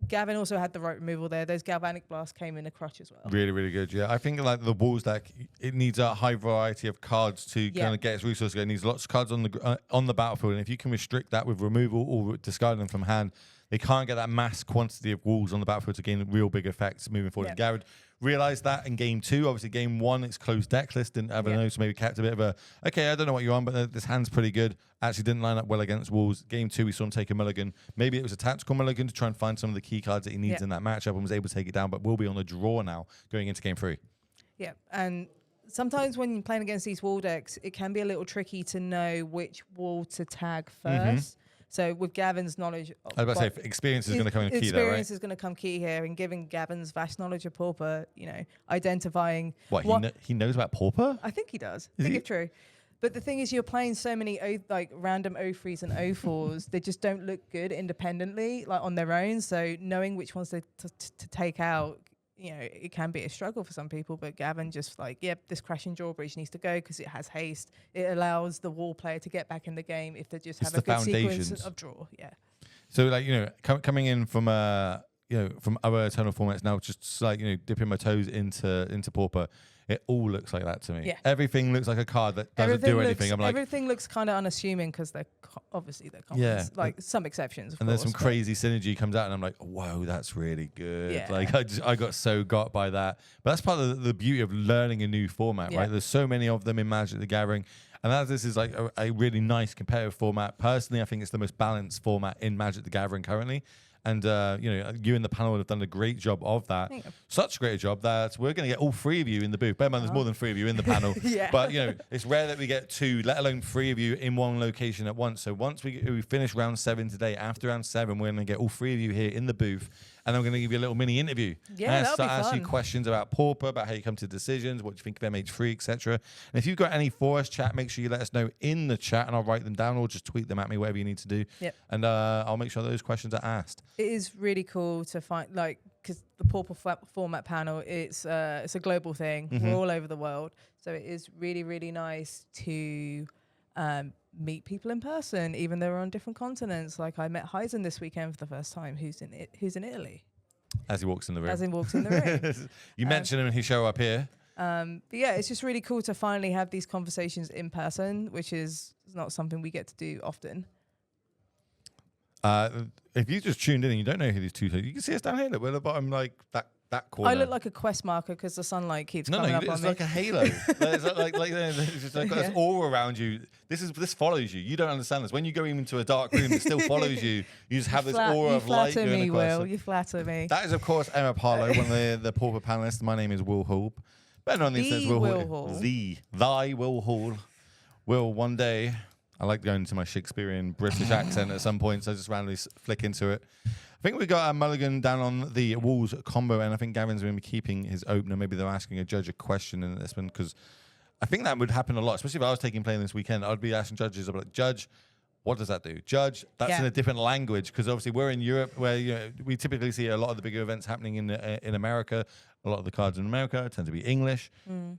[SPEAKER 2] Gavin also had the right removal there. Those Galvanic Blasts came in a crutch as well.
[SPEAKER 1] Really, really good. Yeah, I think like the Wolves deck, it needs a high variety of cards to kind of get its resources. It needs lots of cards on the battlefield, and if you can restrict that with removal or discarding them from hand, they can't get that mass quantity of walls on the battlefield to gain real big effects moving forward. And Garrett realized that in game 2. Obviously, game 1, it's closed deck list. Didn't have a note, so maybe kept a bit of a, okay, I don't know what you're on, but this hand's pretty good. Actually didn't line up well against Wolves. Game 2, we saw him take a mulligan. Maybe it was a tactical mulligan to try and find some of the key cards that he needs in that matchup and was able to take it down, but will be on the draw now going into game 3.
[SPEAKER 2] Yeah, and sometimes when you're playing against these wall decks, it can be a little tricky to know which wall to tag first. So with Gavin's knowledge,
[SPEAKER 1] I was about to say experience is going to come in key there, right?
[SPEAKER 2] Experience is going to come key here, and given Gavin's vast knowledge of Pauper, identifying
[SPEAKER 1] he knows about Pauper.
[SPEAKER 2] I think he does.
[SPEAKER 1] Is
[SPEAKER 2] I think
[SPEAKER 1] he?
[SPEAKER 2] it's true. But the thing is, you're playing so many like random O3s and O4s. They just don't look good independently, like on their own. So knowing which ones to take out, it can be a struggle for some people. But Gavin just like, this crashing drawbridge needs to go because it has haste. It allows the wall player to get back in the game if they just have a good sequence of draw. Yeah.
[SPEAKER 1] So like coming in from from other Eternal formats now, just like dipping my toes into Pauper. It all looks like that to me.
[SPEAKER 2] Yeah.
[SPEAKER 1] Everything looks like a card that doesn't do anything. I'm like,
[SPEAKER 2] everything looks kind of unassuming because they're obviously commons.
[SPEAKER 1] Yeah.
[SPEAKER 2] Like some exceptions, of
[SPEAKER 1] and
[SPEAKER 2] course,
[SPEAKER 1] there's some crazy synergy comes out, and I'm like, whoa, that's really good.
[SPEAKER 2] Yeah.
[SPEAKER 1] Like I got so got by that. But that's part of the beauty of learning a new format, right? There's so many of them in Magic the Gathering. And as this is like a really nice competitive format, personally, I think it's the most balanced format in Magic the Gathering currently. And, you and the panel have done a great job of that. Such a great job that we're going to get all three of you in the booth. Bear in mind, there's more than three of you in the panel. But, it's rare that we get two, let alone three of you in one location at once. So once we finish round 7 today, after round 7, we're going to get all three of you here in the booth. And I'm going to give you a little mini interview.
[SPEAKER 2] Yeah, that'll be fun.
[SPEAKER 1] Ask you questions about Pauper, about how you come to decisions, what you think of MH3, etc. And if you've got any for us, chat, make sure you let us know in the chat, and I'll write them down or just tweet them at me, whatever you need to do.
[SPEAKER 2] Yep.
[SPEAKER 1] And I'll make sure those questions are asked.
[SPEAKER 2] It is really cool to find, like, because the Pauper format panel, it's a global thing. We're all over the world, so it is really, really nice to meet people in person, even though we're on different continents. Like I met Heisen this weekend for the first time, who's in Italy.
[SPEAKER 1] As he walks in the room. You mentioned him and he show up here.
[SPEAKER 2] But yeah, it's just really cool to finally have these conversations in person, which is not something we get to do often.
[SPEAKER 1] If you just tuned in and you don't know who these two are, you can see us down here. Look, we're at the bottom, like that corner.
[SPEAKER 2] I look like a quest marker because the sunlight keeps coming up on me.
[SPEAKER 1] It's like a halo. There's just like this aura around you. This follows you. You don't understand this. When you go into a dark room, it still follows you. You just have this aura of light going across.
[SPEAKER 2] You flatter me.
[SPEAKER 1] That is, of course, Emma Parlow, one of the Pauper panelists. My name is Will Hall. Better known these days, Will Hall. Thy Will Hall. Will, one day. I like going into my Shakespearean British accent at some point, so I just randomly flick into it. I think we got a mulligan down on the Wolves combo, and I think Gavin's going to be keeping his opener. Maybe they're asking a judge a question in this one, because I think that would happen a lot, especially if I was taking play this weekend. I'd be asking judges, I'd be like, Judge, what does that do? Judge, that's in a different language, because obviously we're in Europe, where we typically see a lot of the bigger events happening in America. A lot of the cards in America tend to be English.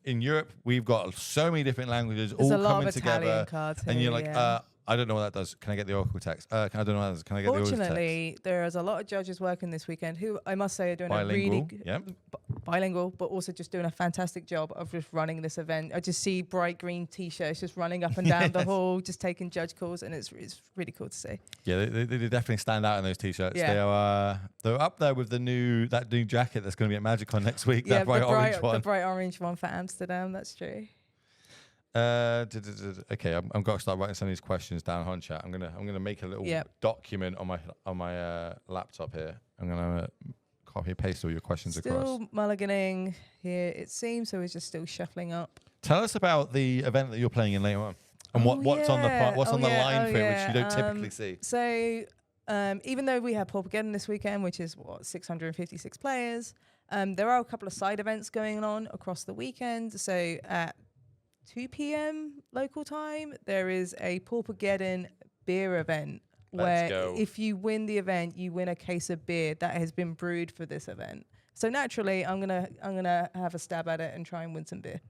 [SPEAKER 1] In Europe, we've got so many different languages all coming together.
[SPEAKER 2] Cards
[SPEAKER 1] and you're like, I don't know what that does. Can I get the Oracle text? I don't know what that does. Can I get the Oracle text?
[SPEAKER 2] Fortunately, there's a lot of judges working this weekend who I must say are doing bilingual, but also just doing a fantastic job of just running this event. I just see bright green T-shirts just running up and down the hall, just taking judge calls, and it's really cool to see.
[SPEAKER 1] Yeah, they definitely stand out in those T-shirts.
[SPEAKER 2] Yeah.
[SPEAKER 1] They're up there with that new jacket that's going to be at MagicCon next week.
[SPEAKER 2] Yeah,
[SPEAKER 1] that bright orange one.
[SPEAKER 2] The bright orange one for Amsterdam. That's true.
[SPEAKER 1] Okay, I'm going to start writing some of these questions down on chat. I'm gonna make a little document on my laptop here. I'm gonna copy and paste all your questions across.
[SPEAKER 2] Still mulliganing here, it seems. So we're just still shuffling up.
[SPEAKER 1] Tell us about the event that you're playing in later on, and what's on the line for it, which you don't typically see.
[SPEAKER 2] So even though we have Paupergeddon this weekend, which is 656 players, there are a couple of side events going on across the weekend. So at 2 p.m. local time, there is a Paupergeddon beer event where if you win the event, you win a case of beer that has been brewed for this event. So naturally, I'm gonna have a stab at it and try and win some beer.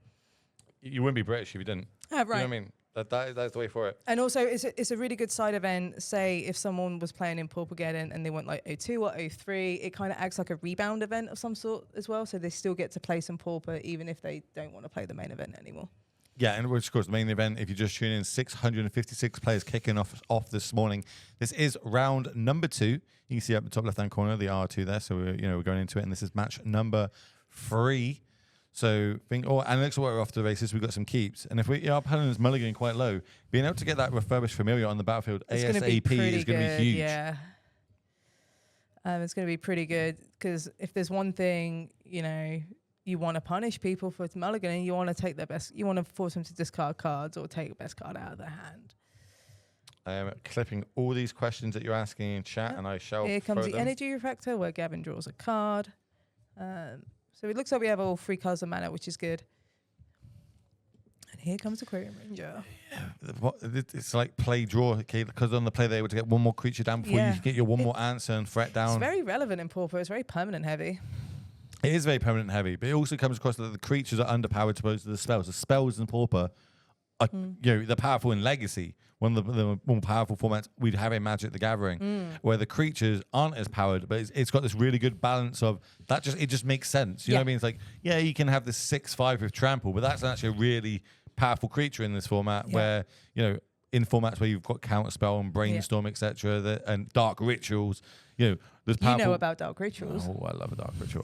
[SPEAKER 1] You wouldn't be British if you didn't.
[SPEAKER 2] Right.
[SPEAKER 1] You know what I mean? That's the way for it.
[SPEAKER 2] And also, it's a really good side event. Say if someone was playing in Paupergeddon and they went like 02 or 03, it kind of acts like a rebound event of some sort as well. So they still get to play some Pauper even if they don't want to play the main event anymore.
[SPEAKER 1] Yeah, and which of course the main event, if you just tune in, 656 players kicking off this morning. This is round number 2. You can see up the top left-hand corner the R2 there. So we're going into it, and this is match number 3. So and next we're off to the races. We've got some keeps, and if our opponent is mulliganing quite low, being able to get that refurbished familiar on the battlefield ASAP is going to be huge.
[SPEAKER 2] Yeah, it's going to be pretty good because if there's one thing you want to punish people for mulliganing, you want to take their best. You want to force them to discard cards or take the best card out of their hand.
[SPEAKER 1] I am clipping all these questions that you're asking in chat, and I shall.
[SPEAKER 2] Here comes the energy refractor, where Gavin draws a card. So it looks like we have all 3 colors of mana, which is good. And here comes Aquarium Ranger.
[SPEAKER 1] It's like play draw, okay? Because on the play they're able to get one more creature down before you get your one more answer and threat down.
[SPEAKER 2] It's very relevant in Pauper. It's very permanent heavy.
[SPEAKER 1] It is very permanent heavy, but it also comes across that the creatures are underpowered to opposed to the spells. The spells in Pauper are, they're powerful in Legacy. One of the more powerful formats we'd have in Magic the Gathering, where the creatures aren't as powered, but it's got this really good balance of that. It just makes sense. You know what I mean? It's like, yeah, you can have this 6/5 with trample, but that's actually a really powerful creature in this format where, in formats where you've got Counterspell and Brainstorm, etc., and Dark Rituals, there's powerful...
[SPEAKER 2] You know about Dark Rituals.
[SPEAKER 1] Oh, I love a Dark Ritual.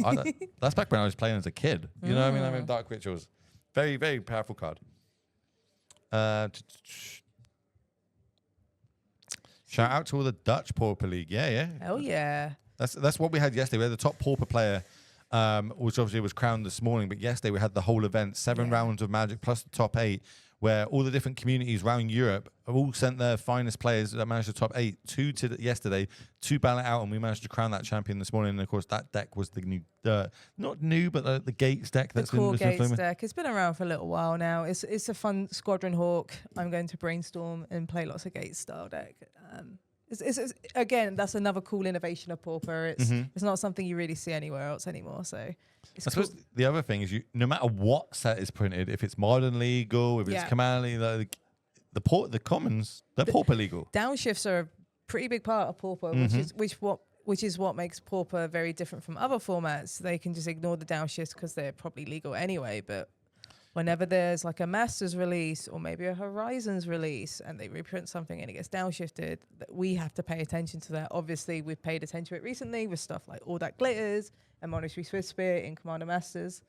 [SPEAKER 1] That's back when I was playing as a kid. You know what I mean? I mean, Dark Rituals. Very, very powerful card. Shout out to all the Dutch Pauper League. Yeah.
[SPEAKER 2] Hell yeah.
[SPEAKER 1] That's what we had yesterday. We had the top Pauper player, which obviously was crowned this morning, but yesterday we had the whole event, 7 rounds of Magic plus the top 8, where all the different communities around Europe have all sent their finest players that managed the top 8 yesterday to ballot out, and we managed to crown that champion this morning. And of course, that deck was the new, not new, but the Gates deck. That's
[SPEAKER 2] the core Gates deck. It's been around for a little while now. It's a fun Squadron Hawk. I'm going to brainstorm and play lots of Gates style deck. It's again, that's another cool innovation of Pauper. It's not something you really see anywhere else anymore. So it's
[SPEAKER 1] I suppose the other thing is, no matter what set is printed, if it's modern legal, if it's Command legal, the commons, they're Pauper legal.
[SPEAKER 2] Downshifts are a pretty big part of Pauper, which is what makes Pauper very different from other formats. They can just ignore the downshifts because they're probably legal anyway. But whenever there's like a Masters release or maybe a Horizons release and they reprint something and it gets downshifted, we have to pay attention to that. Obviously, we've paid attention to it recently with stuff like All That Glitters and Monastery Swift Spirit in Commander Masters.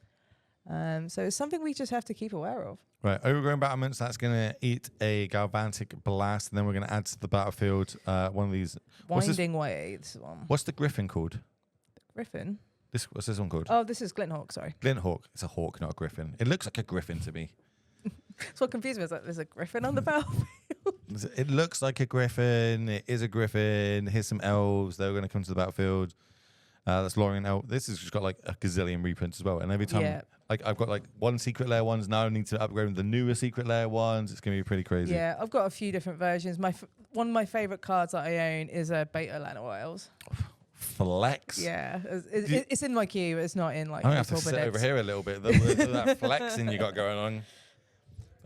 [SPEAKER 2] So it's something we just have to keep aware of.
[SPEAKER 1] Right, Overgrown Battlements, that's going to eat a Galvantic Blast, and then we're going to add to the battlefield one of these...
[SPEAKER 2] Winding Way, this one.
[SPEAKER 1] What's the Griffin called?
[SPEAKER 2] The Griffin?
[SPEAKER 1] What's this one called?
[SPEAKER 2] Oh, this is Glinthawk, sorry.
[SPEAKER 1] Glinthawk. It's a hawk, not a griffin. It looks like a griffin to me.
[SPEAKER 2] That's what confused me. Is like, there's a griffin on the battlefield.
[SPEAKER 1] It looks like a griffin. It is a griffin. Here's some elves. They're going to come to the battlefield. That's Lorien Elf. This has just got like a gazillion reprints as well. And every time, I've got like one secret layer ones. Now I need to upgrade with the newer secret layer ones. It's going to be pretty crazy.
[SPEAKER 2] Yeah, I've got a few different versions. One of my favorite cards that I own is a Beta Llanowar Elves.
[SPEAKER 1] Flex.
[SPEAKER 2] Yeah, it's in my queue. It's not in like.
[SPEAKER 1] I'm gonna have to sit over here a little bit. That flexing you got going on.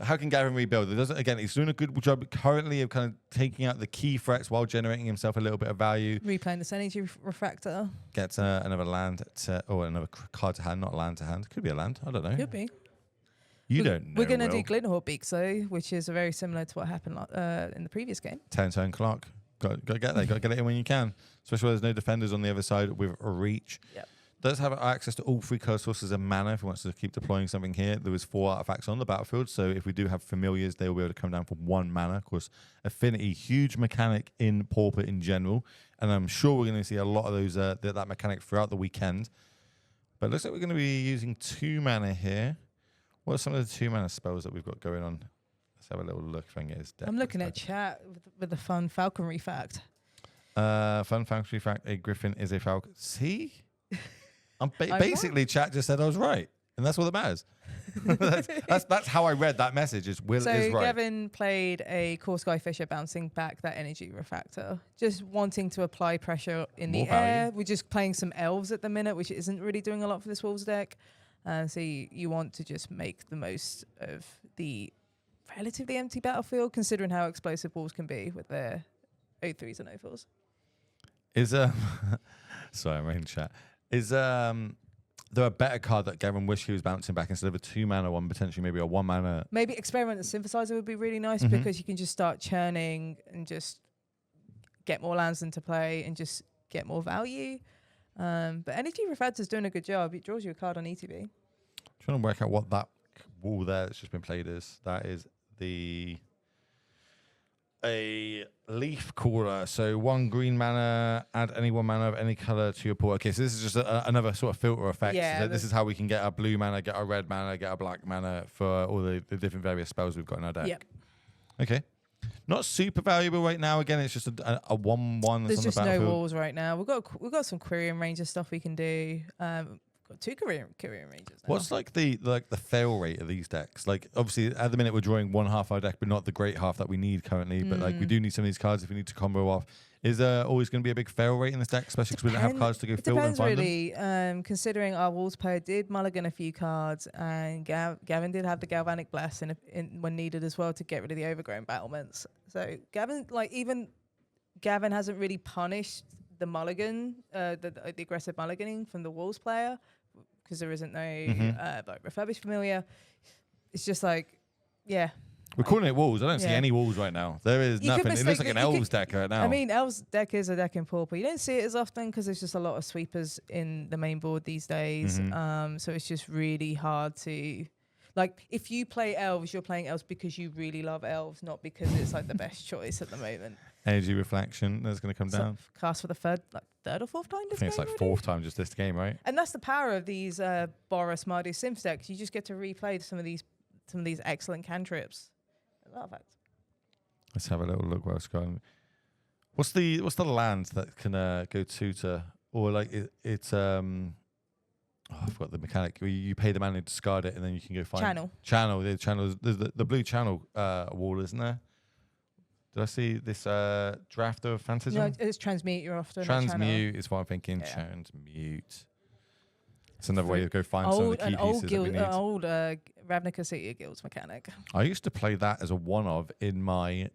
[SPEAKER 1] How can Gavin rebuild? He's doing a good job currently of kind of taking out the key threats while generating himself a little bit of value.
[SPEAKER 2] Replaying this energy refractor.
[SPEAKER 1] Gets another land another card to hand, not land to hand. Could be a land. I don't know.
[SPEAKER 2] Could be.
[SPEAKER 1] You don't know.
[SPEAKER 2] We're going to do Glinthawk Beaks though, which is very similar to what happened in the previous game.
[SPEAKER 1] 10-turn clock. Got to get there. Got to get it in when you can. Especially when there's no defenders on the other side with a reach.
[SPEAKER 2] Yep.
[SPEAKER 1] Does have access to all 3 color sources of mana if he wants to keep deploying something here. There was 4 artifacts on the battlefield, so if we do have familiars, they will be able to come down for 1 mana. Of course, affinity, huge mechanic in Pauper in general, and I'm sure we're going to see a lot of those that mechanic throughout the weekend. But it looks like we're going to be using 2 mana here. What are some of the 2 mana spells that we've got going on? Let's have a little look if I can get his deck.
[SPEAKER 2] I'm looking at chat with the fun falconry fact.
[SPEAKER 1] Fun falconry fact, a griffin is a falcon. See? Basically, chat just said I was right, and that's all that matters. that's how I read that message. Is Will is right.
[SPEAKER 2] So Gavin played a Core Sky Fisher, bouncing back that energy refractor, just wanting to apply pressure in the air. We're just playing some elves at the minute, which isn't really doing a lot for this Wolves deck. So you want to just make the most of the relatively empty battlefield, considering how explosive Wolves can be with their 0-3s and 0-4s.
[SPEAKER 1] Sorry, I'm reading chat. Is there a better card that Gavin wished he was bouncing back instead of a 2 mana one, potentially maybe a 1 mana?
[SPEAKER 2] Maybe Experiment the Synthesizer would be really nice because you can just start churning and just get more lands into play and just get more value. But Energy Refractor is doing a good job. It draws you a card on ETB.
[SPEAKER 1] I'm trying to work out what that wall there that's just been played is. That is a leaf caller. So 1 green mana, add any 1 mana of any color to your pool. Okay, so this is just another sort of filter effect.
[SPEAKER 2] Yeah,
[SPEAKER 1] so this is how we can get our blue mana, get our red mana, get our black mana for all the different various spells we've got in our deck.
[SPEAKER 2] Yep.
[SPEAKER 1] Okay. Not super valuable right now. Again, it's just a 1/1.
[SPEAKER 2] There's just no walls right now. We've got some Quirion Ranger stuff we can do. got 2 Korean Rangers now.
[SPEAKER 1] What's like the fail rate of these decks? Like obviously at the minute we're drawing one half our deck, but not the great half that we need currently. But like we do need some of these cards if we need to combo off. Is there always going to be a big fail rate in this deck, especially because we don't have cards to go filter and find them?
[SPEAKER 2] It depends really. Considering our Wolves player did mulligan a few cards, and Gavin did have the Galvanic Blast when needed as well to get rid of the Overgrown Battlements. So Gavin hasn't really punished the mulligan, the aggressive mulliganing from the Wolves player, because there isn't no like refurbished familiar. It's just like, yeah.
[SPEAKER 1] We're calling it walls. I don't see any walls right now. There is nothing. It looks like an Elves deck right now.
[SPEAKER 2] I mean, Elves deck is a deck in Pauper. You don't see it as often because there's just a lot of sweepers in the main board these days. So it's just really hard to... Like, if you play Elves, you're playing Elves because you really love Elves, not because it's like the best choice at the moment.
[SPEAKER 1] Energy Reflection, that's going to come down.
[SPEAKER 2] Cast for the third or fourth time this game.
[SPEAKER 1] I think it's like fourth time just this game, right?
[SPEAKER 2] And that's the power of these Boris Mardu Sims decks. You just get to replay some of these excellent cantrips. I love it.
[SPEAKER 1] Let's have a little look where it's going. What's the land that can go to or like it's I forgot the mechanic. You pay the mana to discard it, and then you can go find channel. The channel. There's the blue channel wall, isn't there? Did I see this draft of Phantasm?
[SPEAKER 2] No, it's transmute. You're often
[SPEAKER 1] transmute is what I'm thinking. Yeah. Transmute. It's another way to go find some of the key pieces that we need.
[SPEAKER 2] Old Ravnica City Guilds mechanic.
[SPEAKER 1] I used to play that as a one-of in my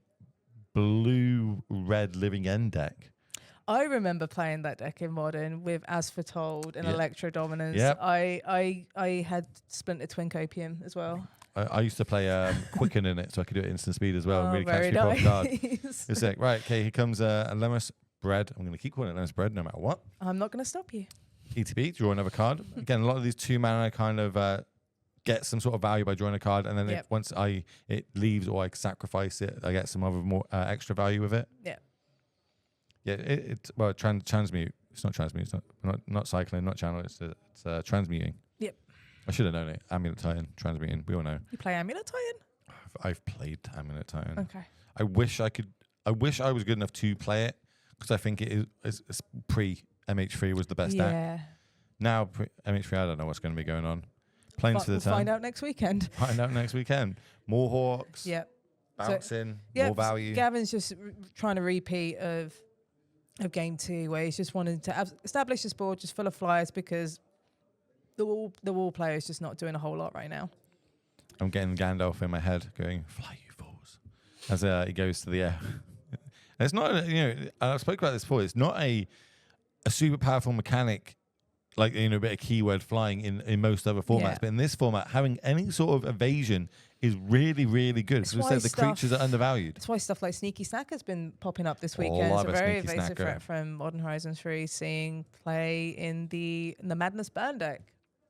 [SPEAKER 1] blue-red Living End deck.
[SPEAKER 2] I remember playing that deck in Modern with As Foretold and Electro Dominance.
[SPEAKER 1] Yep.
[SPEAKER 2] I had Splinter Twin Copium as well.
[SPEAKER 1] I used to play Quicken in it, so I could do it instant speed as well.
[SPEAKER 2] Oh,
[SPEAKER 1] and really catch people off guard. It's sick. Right, okay, here comes a Lemus Bread. I'm going to keep calling it Lemus Bread no matter what.
[SPEAKER 2] I'm not going to stop you.
[SPEAKER 1] ETB, draw another card. Again, a lot of these 2 mana kind of get some sort of value by drawing a card, and then once it leaves or I sacrifice it, I get some other more extra value with it.
[SPEAKER 2] Yeah.
[SPEAKER 1] Yeah, transmute. It's not transmute. It's not cycling, not channel. It's transmuting. Yep. I should have known it. Amulet Titan, transmuting. We all know.
[SPEAKER 2] You play Amulet Titan?
[SPEAKER 1] I've played Amulet Titan.
[SPEAKER 2] Okay.
[SPEAKER 1] I wish I was good enough to play it because I think it's pre MH3 was the best deck. Now MH3, I don't know what's going to be going on. Planes for the turn.
[SPEAKER 2] Find out next weekend.
[SPEAKER 1] More Hawks.
[SPEAKER 2] Yep.
[SPEAKER 1] Bouncing. More value.
[SPEAKER 2] Gavin's just trying to repeat of game 2 where he's just wanting to establish this board just full of flyers because the wall player is just not doing a whole lot right now.
[SPEAKER 1] I'm getting Gandalf in my head going, fly you fools, as he goes to the air. It's not, I spoke about this before, it's not a super powerful mechanic like, a bit of keyword flying in most other formats. But in this format, having any sort of evasion is really, really good. So we said the creatures are undervalued.
[SPEAKER 2] That's why stuff like Sneaky Snack has been popping up this weekend. It's a very evasive threat from Modern Horizons 3 seeing play in the Madness Burn deck.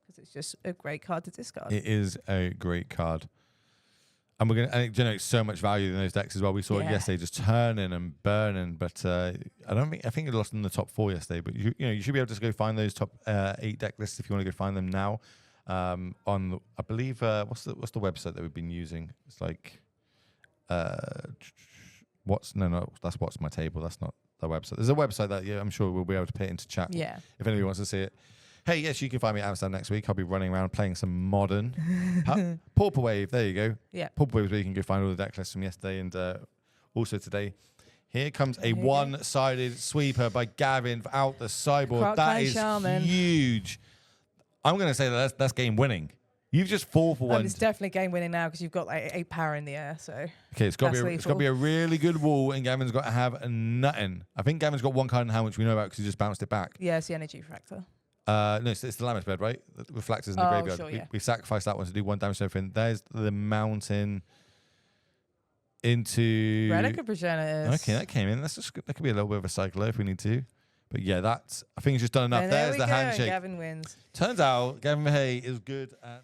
[SPEAKER 2] Because it's just a great card to discard.
[SPEAKER 1] It is a great card. And we're going to generate so much value in those decks as well. We saw it yesterday, just turning and burning. But I think it lost in the top 4 yesterday. But you should be able to go find those top 8 deck lists if you want to go find them now. On I believe what's the website that we've been using? It's like that's What's My Table. That's not the website. There's a website that I'm sure we'll be able to put it into chat.
[SPEAKER 2] Yeah.
[SPEAKER 1] If anybody wants to see it. Hey, yes, you can find me at Amsterdam next week. I'll be running around playing some modern. Pauper Wave, there you go.
[SPEAKER 2] Yeah.
[SPEAKER 1] Pauper Wave is where you can go find all the deck lists from yesterday and also today. Here comes a one-sided sweeper by Gavin out the sideboard. That is huge. I'm going to say that's game winning. You've just 4 for 1.
[SPEAKER 2] It's definitely game winning now because you've got like 8 power in the air. So
[SPEAKER 1] okay, it's got to be a really good wall, and Gavin's got to have nothing. I think Gavin's got 1 card in hand, which we know about because he just bounced it back.
[SPEAKER 2] Yeah, it's the energy refractor.
[SPEAKER 1] No, it's the Lammas bed, right? The reflectors in the graveyard.
[SPEAKER 2] Sure,
[SPEAKER 1] we sacrificed that one to do 1 damage to everything. There's the mountain into
[SPEAKER 2] Relic of Progenitors.
[SPEAKER 1] Okay, that came in. That could be a little bit of a cycler if we need to. But yeah, I think he's just done enough.
[SPEAKER 2] And
[SPEAKER 1] there's the handshake.
[SPEAKER 2] Gavin wins.
[SPEAKER 1] Turns out Gavin Hay is good at